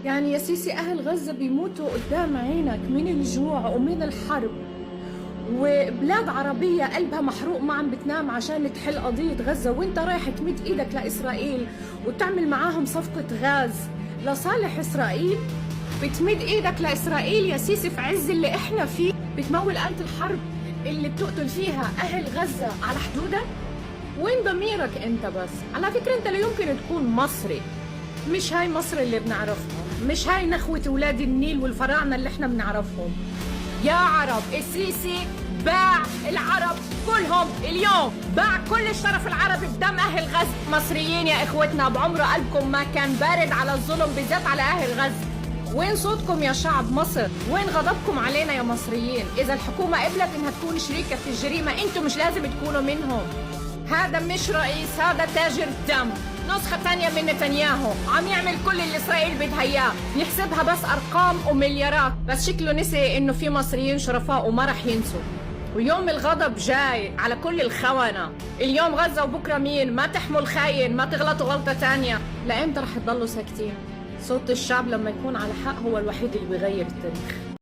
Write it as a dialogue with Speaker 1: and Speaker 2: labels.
Speaker 1: يعني يا سيسي أهل غزة بيموتوا قدام عينك من الجوع ومن الحرب، وبلاد عربية قلبها محروق ما عم بتنام عشان تحل قضية غزة، وانت رايح تمد ايدك لإسرائيل وتعمل معاهم صفقة غاز لصالح إسرائيل. بتمد ايدك لإسرائيل يا سيسي في عز اللي احنا فيه، بتمول آلة الحرب اللي بتقتل فيها أهل غزة على حدودك. وين ضميرك انت؟ بس على فكرة انت لا يمكن تكون مصري، مش هاي مصر اللي بنعرفها، مش هاي نخوة ولاد النيل والفراعنة اللي احنا بنعرفهم. يا عرب، السيسي باع العرب كلهم اليوم، باع كل الشرف العربي بدم اهل غزة. مصريين يا اخوتنا، بعمر قلبكم ما كان بارد على الظلم، بالذات على اهل غزة. وين صوتكم يا شعب مصر؟ وين غضبكم علينا يا مصريين؟ اذا الحكومة قبلت انها تكون شريكة في الجريمة، انتم مش لازم تكونوا منهم. هذا مش رئيس، هذا تاجر دم، نسخة تانية من نتنياهو، عم يعمل كل اللي إسرائيل بدها إياه، يحسبها بس أرقام ومليارات. بس شكله نسي إنه في مصريين شرفاء وما رح ينسوا. ويوم الغضب جاي على كل الخونة. اليوم غزة وبكرة مين؟ ما تحموا الخاين، ما تغلطوا غلطة تانية. لأمتى رح تضلوا ساكتين؟ صوت الشعب لما يكون على حق هو الوحيد اللي بيغير التاريخ.